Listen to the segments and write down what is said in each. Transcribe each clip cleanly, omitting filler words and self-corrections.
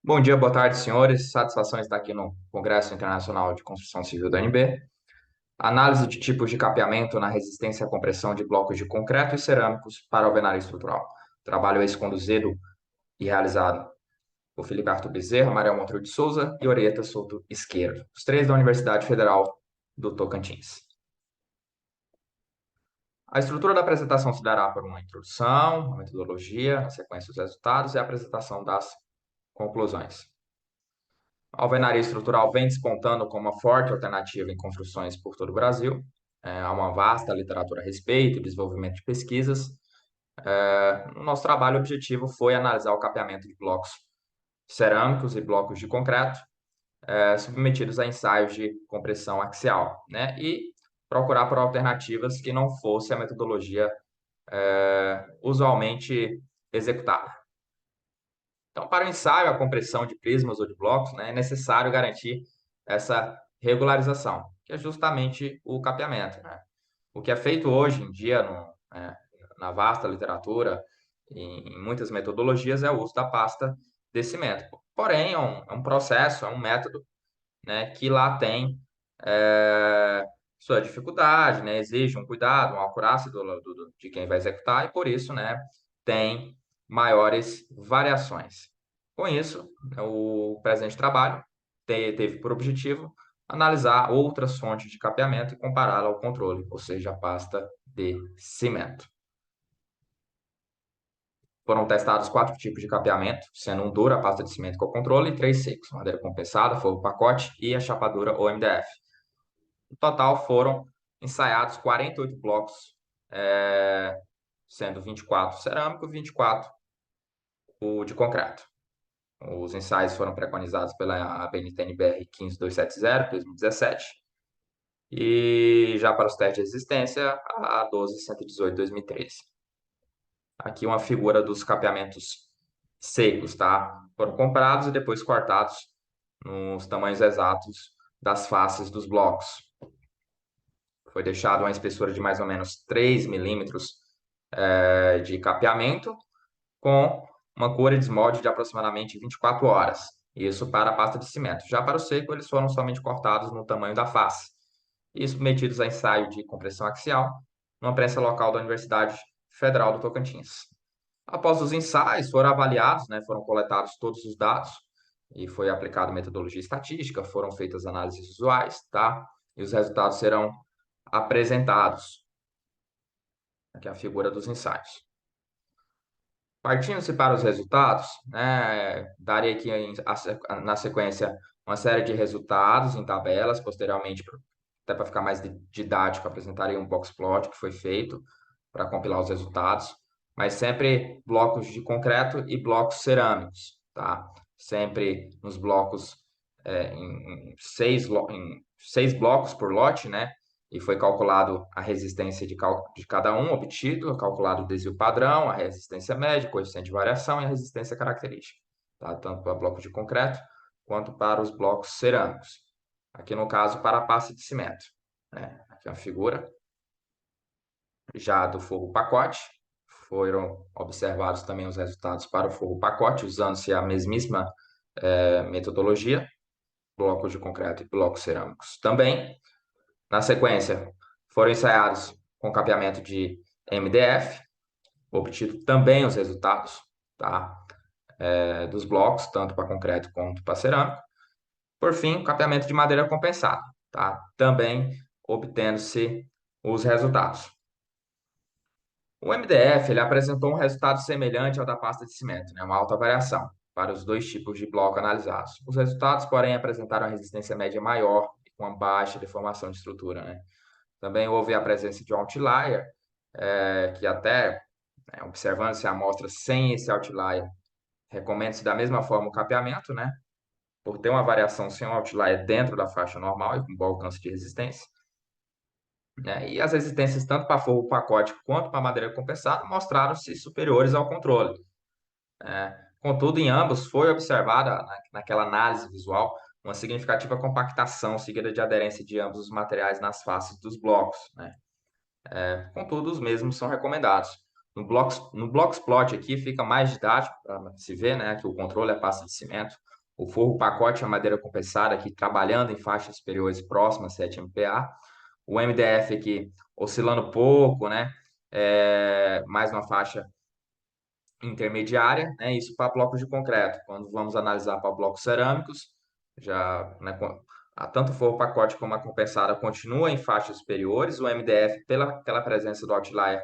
Bom dia, boa tarde, senhores. Satisfação estar aqui no Congresso Internacional de Construção Civil da UNB. Análise de tipos de capeamento na resistência à compressão de blocos de concreto e cerâmicos para alvenaria estrutural. Trabalho esse conduzido e realizado por Felipe Arthur Bezerra, Mariel Monteiro de Souza e Orieta Souto Esquerdo, os três da Universidade Federal do Tocantins. A estrutura da apresentação se dará por uma introdução, uma metodologia, na sequência os resultados e a apresentação das conclusões. A alvenaria estrutural vem despontando como uma forte alternativa em construções por todo o Brasil. Há uma vasta literatura a respeito e desenvolvimento de pesquisas. O nosso trabalho objetivo foi analisar o capeamento de blocos cerâmicos e blocos de concreto, submetidos a ensaios de compressão axial, né? E procurar por alternativas que não fosse a metodologia usualmente executada. Então, para o ensaio, a compressão de prismas ou de blocos, né, é necessário garantir essa regularização, que é justamente o capeamento, né? O que é feito hoje em dia na vasta literatura, em muitas metodologias, é o uso da pasta de cimento. Porém, é um processo, é um método, né, que lá tem sua dificuldade, né, exige um cuidado, uma acurácia de quem vai executar, e por isso, né, tem maiores variações. Com isso, o presente trabalho teve por objetivo analisar outras fontes de capeamento e compará-la ao controle, ou seja, a pasta de cimento. Foram testados 4 tipos de capeamento, sendo um duro, a pasta de cimento com controle, e 3 secos, madeira compensada, forro pacote e a chapadura ou MDF. No total foram ensaiados 48 blocos, sendo 24 cerâmico e 24 o de concreto. Os ensaios foram preconizados pela ABNT-NBR 15270, 2017, e já para os testes de resistência, a 12118, 2013. Aqui uma figura dos capeamentos secos, tá? Foram comprados e depois cortados nos tamanhos exatos das faces dos blocos. Foi deixado uma espessura de mais ou menos 3 milímetros de capeamento, com uma cura e desmolde de aproximadamente 24 horas. Isso para a pasta de cimento. Já para o seco, eles foram somente cortados no tamanho da face e submetidos a ensaio de compressão axial numa prensa local da Universidade Federal do Tocantins. Após os ensaios, foram avaliados, né, foram coletados todos os dados e foi aplicada metodologia estatística, foram feitas análises visuais, tá? E os resultados serão apresentados. Aqui é a figura dos ensaios. Partindo-se para os resultados, né, darei aqui na sequência uma série de resultados em tabelas, posteriormente, até para ficar mais didático, apresentarei um box plot que foi feito para compilar os resultados, mas sempre blocos de concreto e blocos cerâmicos, tá? Sempre nos blocos em seis blocos por lote, né? E foi calculado a resistência de cada um obtido, calculado o desvio padrão, a resistência média, o coeficiente de variação e a resistência característica, tá? Tanto para blocos de concreto quanto para os blocos cerâmicos. Aqui no caso, para a pasta de cimento, né? Aqui é uma figura já do forro pacote. Foram observados também os resultados para o forro pacote, usando-se a mesmíssima metodologia, blocos de concreto e blocos cerâmicos também. Na sequência, foram ensaiados com capeamento de MDF, obtido também os resultados, tá? Dos blocos, tanto para concreto quanto para cerâmico. Por fim, capeamento de madeira compensada, tá? Também obtendo-se os resultados. O MDF ele apresentou um resultado semelhante ao da pasta de cimento, né? Uma alta variação para os dois tipos de bloco analisados. Os resultados, porém, apresentaram a resistência média maior e com uma baixa deformação de estrutura, né? Também houve a presença de um outlier, que até, observando-se a amostra sem esse outlier, recomenda-se da mesma forma o capeamento, né? Por ter uma variação sem um outlier dentro da faixa normal e com bom alcance de resistência, né? E as resistências, tanto para forro pacote quanto para madeira compensada, mostraram-se superiores ao controle. Contudo, em ambos foi observada, naquela análise visual, uma significativa compactação seguida de aderência de ambos os materiais nas faces dos blocos, né? Contudo, os mesmos são recomendados. No Blocksplot aqui fica mais didático para se ver, né, que o controle é pasta de cimento. o forro pacote e a madeira compensada aqui trabalhando em faixas superiores próximas a 7 MPa, o MDF aqui oscilando pouco, né? Mais uma faixa intermediária, né? Isso para blocos de concreto. Quando vamos analisar para blocos cerâmicos, já, né, tanto forro pacote como a compensada continua em faixas superiores, o MDF, pela presença do outlier,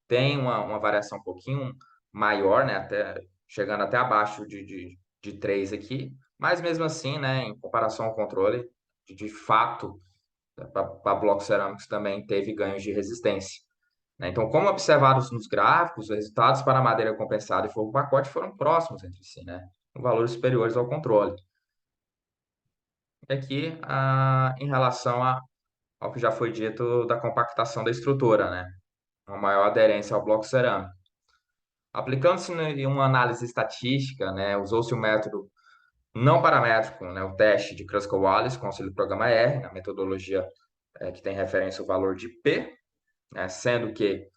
tem uma variação um pouquinho maior, né? Chegando até abaixo de 3 aqui, mas mesmo assim, né, em comparação ao controle, de fato, para blocos cerâmicos também teve ganhos de resistência, né? Então, como observados nos gráficos, os resultados para a madeira compensada e forro pacote foram próximos entre si, né? Com valores superiores ao controle. E aqui, em relação ao que já foi dito da compactação da estrutura, né? Uma maior aderência ao bloco cerâmico. Aplicando-se em uma análise estatística, né, usou-se o método não paramétrico, né, o teste de Kruskal-Wallis com auxílio do programa R, na metodologia que tem referência ao valor de P, né, sendo que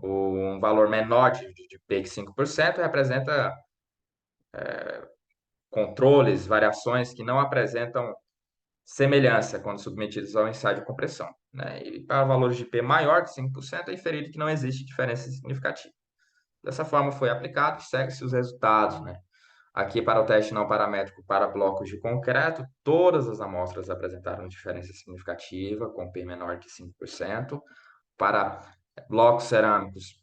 um valor menor de P que 5% representa controles, variações que não apresentam semelhança quando submetidos ao ensaio de compressão, né? E para valores de P maior que 5% é inferido que não existe diferença significativa. Dessa forma foi aplicado e segue-se os resultados, né? Aqui, para o teste não paramétrico para blocos de concreto, todas as amostras apresentaram diferença significativa, com P menor que 5%. Para blocos cerâmicos,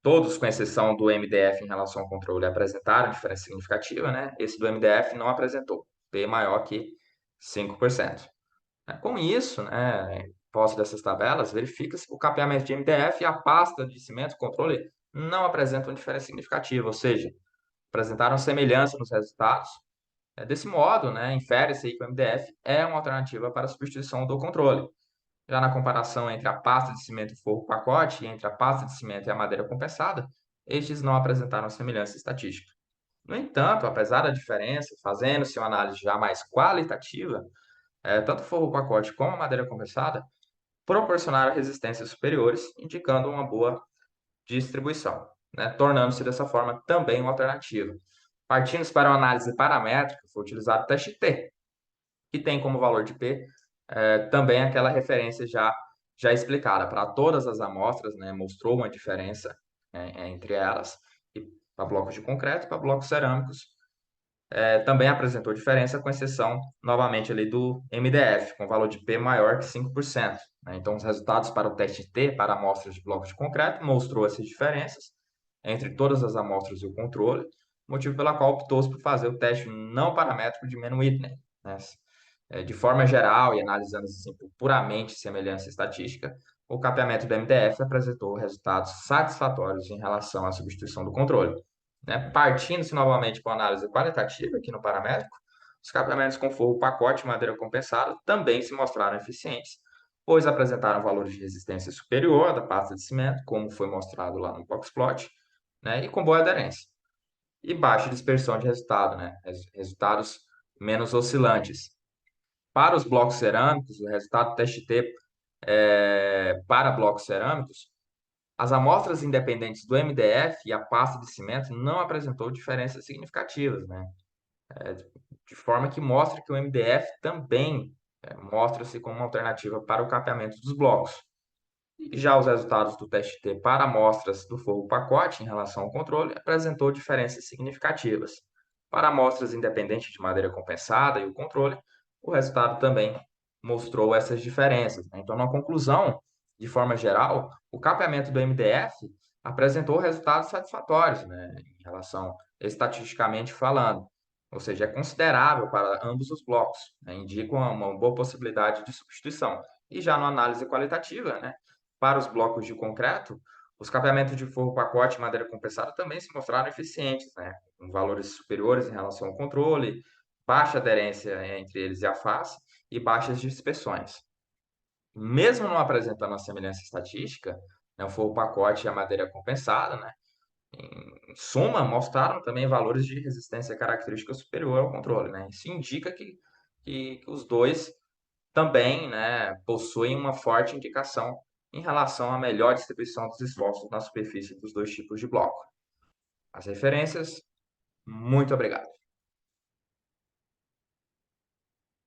todos, com exceção do MDF em relação ao controle, apresentaram diferença significativa, né? Esse do MDF não apresentou, P maior que 5%. Com isso, né, posse dessas tabelas, verifica-se que o capeamento de MDF e a pasta de cimento controle não apresentam diferença significativa, ou seja, apresentaram semelhança nos resultados. Desse modo, né, infere-se aí que o MDF é uma alternativa para a substituição do controle. Já na comparação entre a pasta de cimento e forro pacote e entre a pasta de cimento e a madeira compensada, estes não apresentaram semelhança estatística. No entanto, apesar da diferença, fazendo-se uma análise já mais qualitativa, tanto o forro pacote como a madeira compensada proporcionaram resistências superiores, indicando uma boa distribuição, né, tornando-se dessa forma também uma alternativa. Partindo para uma análise paramétrica, foi utilizado o teste T, que tem como valor de P também aquela referência já explicada para todas as amostras, né, mostrou uma diferença entre elas, e para blocos de concreto e para blocos cerâmicos também apresentou diferença, com exceção, novamente, ali do MDF, com valor de P maior que 5%, né? Então, os resultados para o teste T, para amostras de blocos de concreto, mostrou essas diferenças entre todas as amostras e o controle, motivo pelo qual optou-se por fazer o teste não paramétrico de Mann-Whitney, né? De forma geral, e analisando assim, por puramente semelhança estatística, o capeamento do MDF apresentou resultados satisfatórios em relação à substituição do controle, né? Partindo-se novamente para a análise qualitativa aqui no paramétrico, os capeamentos com forro pacote e madeira compensada também se mostraram eficientes, pois apresentaram valores de resistência superior à da pasta de cimento, como foi mostrado lá no boxplot, né? E com boa aderência. E baixa dispersão de resultado, né? Resultados menos oscilantes. Para os blocos cerâmicos, o resultado do teste T para blocos cerâmicos, as amostras independentes do MDF e a pasta de cimento não apresentou diferenças significativas, né? De forma que mostra que o MDF também mostra-se como uma alternativa para o capeamento dos blocos. E já os resultados do teste T para amostras do forro pacote em relação ao controle apresentou diferenças significativas. Para amostras independentes de madeira compensada e o controle, o resultado também mostrou essas diferenças, né? Então, na conclusão, de forma geral, o capeamento do MDF apresentou resultados satisfatórios, né, em relação estatisticamente falando, ou seja, é considerável para ambos os blocos, né, indica uma boa possibilidade de substituição. E já na análise qualitativa, né, para os blocos de concreto, os capeamentos de forro pacote e madeira compensada também se mostraram eficientes, né, com valores superiores em relação ao controle, baixa aderência entre eles e a face e baixas dispersões. Mesmo não apresentando uma semelhança estatística, né, o forro pacote e a madeira compensada, né, em suma, mostraram também valores de resistência característica superior ao controle, né? Isso indica que os dois também, né, possuem uma forte indicação em relação à melhor distribuição dos esforços na superfície dos dois tipos de bloco. As referências, muito obrigado.